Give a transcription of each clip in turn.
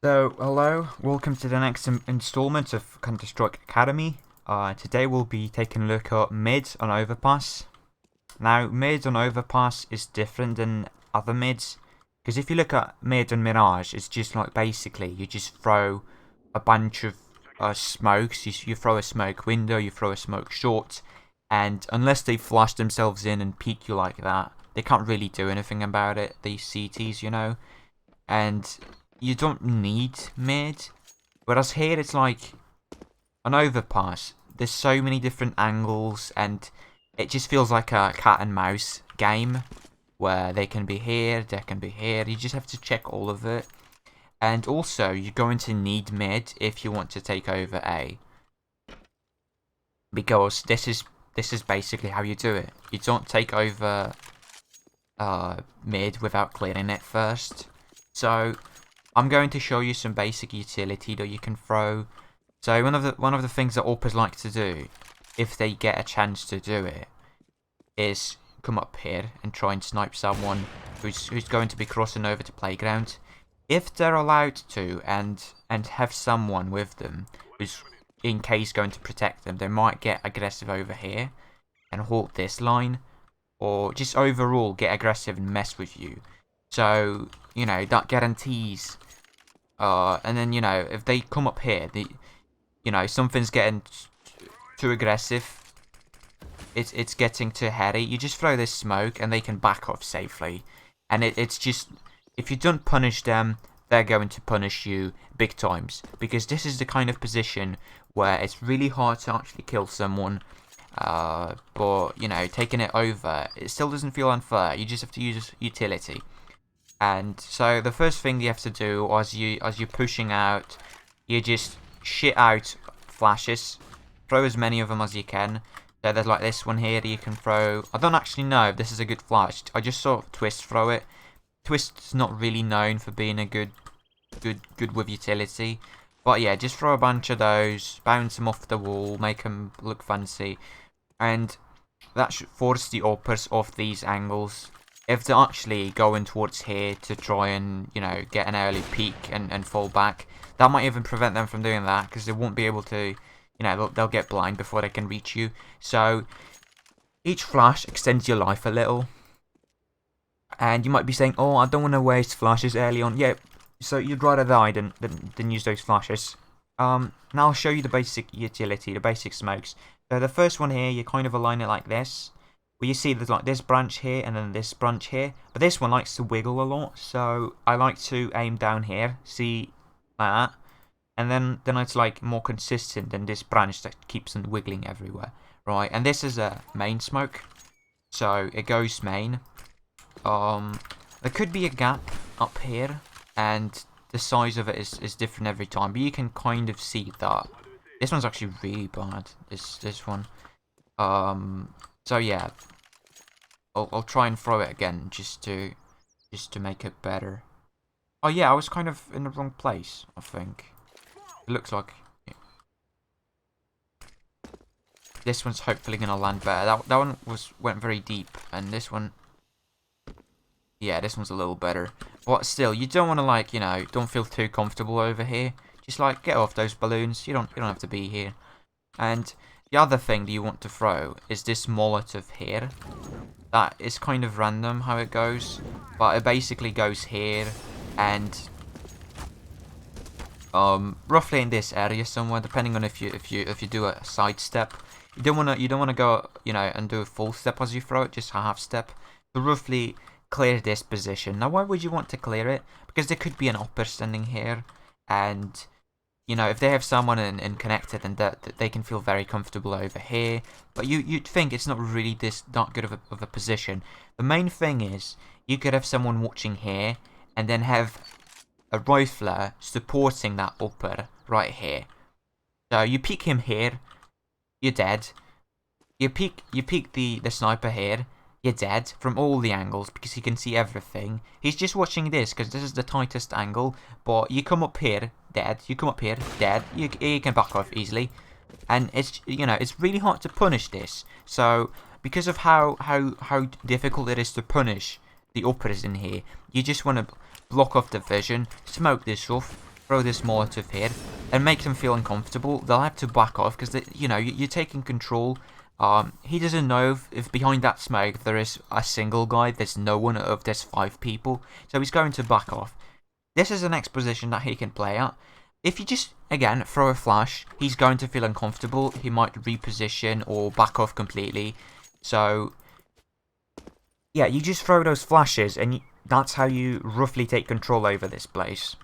So, hello, welcome to the next installment of Counter-Strike Academy. Today we'll be taking a look at mid on Overpass. Now, mid on Overpass is different than other mids, because if you look at mid on Mirage, it's just like basically you just throw a bunch of smokes. You throw a smoke window, you throw a smoke short, and unless they flash themselves in and peek you like that, they can't really do anything about it, these CTs, you know? And you don't need mid. Whereas here it's like an overpass. There's so many different angles, and it just feels like a cat and mouse game where they can be here, they can be here. You just have to check all of it. And also, you're going to need mid if you want to take over A, because this is basically how you do it. You don't take over mid without clearing it first. So I'm going to show you some basic utility that you can throw. So one of the things that AWPers like to do, if they get a chance to do it, is come up here and try and snipe someone who's going to be crossing over to playground. If they're allowed to and have someone with them who's in case going to protect them, they might get aggressive over here and hold this line, or just overall get aggressive and mess with you. So, you know, that guarantees. And then, you know, if they come up here, something's getting too aggressive. It's getting too hairy. You just throw this smoke and they can back off safely. And it's just, if you don't punish them, they're going to punish you big times. Because this is the kind of position where it's really hard to actually kill someone. But, you know, taking it over, it still doesn't feel unfair. You just have to use utility. And so the first thing you have to do as you're pushing out, you just shit out flashes. Throw as many of them as you can. So there's like this one here that you can throw. I don't actually know if this is a good flash. I just saw Twist throw it. Twist's not really known for being a good with utility. But yeah, just throw a bunch of those, bounce them off the wall, make them look fancy. And that should force the AWPers off these angles. If they're actually going towards here to try and, you know, get an early peek and fall back, that might even prevent them from doing that, because they won't be able to, you know, they'll get blind before they can reach you. So each flash extends your life a little. And you might be saying, oh, I don't want to waste flashes early on. Yeah, so you'd rather die than use those flashes. Now I'll show you the basic utility, the basic smokes. So the first one here, you kind of align it like this. Well, you see there's like this branch here and then this branch here. But this one likes to wiggle a lot, so I like to aim down here. See, like that. And then it's like more consistent than this branch that keeps on wiggling everywhere. Right, and this is a main smoke. So it goes main. There could be a gap up here, and the size of it is different every time. But you can kind of see that. This one's actually really bad, this one. So yeah, I'll try and throw it again just to make it better. Oh yeah, I was kind of in the wrong place, I think. It looks like this one's hopefully gonna land better. That one went very deep, and this one, yeah, this one's a little better. But still, you don't want to, like, you know, don't feel too comfortable over here. Just like get off those balloons. You don't have to be here. And the other thing that you want to throw is this Molotov here. That is kind of random how it goes, but it basically goes here and roughly in this area somewhere, depending on if you do a side step. You don't wanna go, you know, and do a full step as you throw it, just a half step. So roughly clear this position. Now why would you want to clear it? Because there could be an AWPer standing here, and you know, if they have someone in connected, and that they can feel very comfortable over here. But you'd think it's not really not good of a position. The main thing is you could have someone watching here, and then have a rifler supporting that upper right here. So you peek him here, you're dead. You peek the sniper here, you're dead from all the angles because he can see everything. He's just watching this because this is the tightest angle. But you come up here, dead. You come up here, dead. You can back off easily, and it's, you know, it's really hard to punish this. So because of how difficult it is to punish the uppers in here, you just want to block off the vision, smoke this off, throw this Molotov here and make them feel uncomfortable, they'll have to back off because, you know, you're taking control. He doesn't know if behind that smoke there is a single guy, there's no one, or if there's 5 people. So he's going to back off. This is the next position that he can play at. If you just, again, throw a flash, he's going to feel uncomfortable. He might reposition or back off completely. So, yeah, you just throw those flashes and that's how you roughly take control over this place.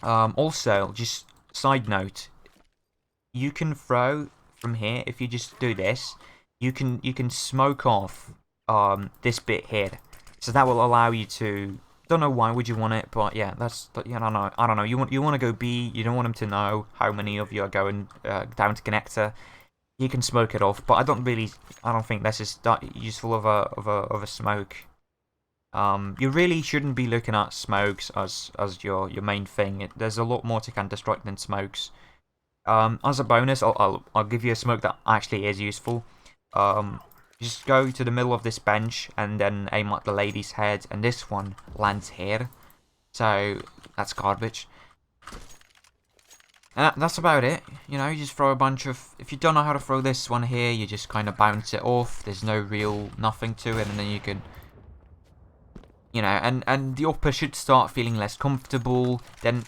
Also, just side note, you can throw from here. If you just do this, you can smoke off this bit here, so that will allow you to. Don't know why would you want it, but yeah, I don't know. You want to go B. You don't want them to know how many of you are going down to connector. You can smoke it off, but I don't think this is that useful of a smoke. You really shouldn't be looking at smokes as your main thing. There's a lot more to Counter-Strike than smokes. As a bonus, I'll give you a smoke that actually is useful. Just go to the middle of this bench and then aim at the lady's head, and this one lands here. So that's garbage. And that's about it. You know, you just throw a bunch of. If you don't know how to throw this one here, you just kind of bounce it off. There's no real nothing to it, and then you can. You know, and the upper should start feeling less comfortable. Then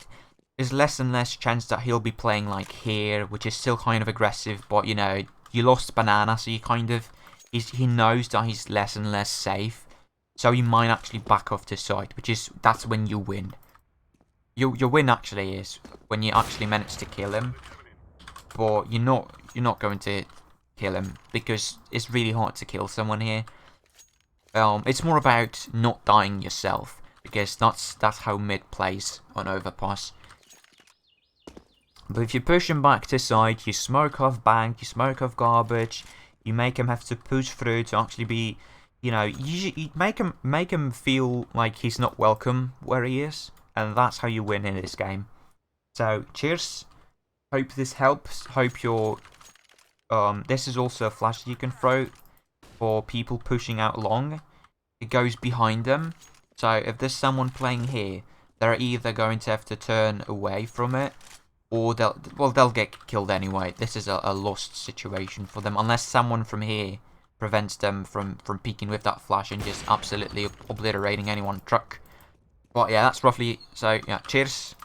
there's less and less chance that he'll be playing like here, which is still kind of aggressive. But you know, you lost banana, so you kind of he knows that he's less and less safe. So he might actually back off to side, that's when you win. Your win actually is when you actually manage to kill him, but you're not going to kill him because it's really hard to kill someone here. It's more about not dying yourself, because that's how mid plays on Overpass. But if you push him back to side, you smoke off bank, you smoke off garbage, you make him have to push through to actually be, you know, you make him feel like he's not welcome where he is, and that's how you win in this game. So cheers. Hope this helps. Hope you're. This is also a flash you can throw for people pushing out long. It goes behind them. So if there's someone playing here, they're either going to have to turn away from it, or they'll get killed anyway. This is a lost situation for them, unless someone from here prevents them from peeking with that flash and just absolutely obliterating anyone truck. But yeah, that's roughly. So yeah, cheers.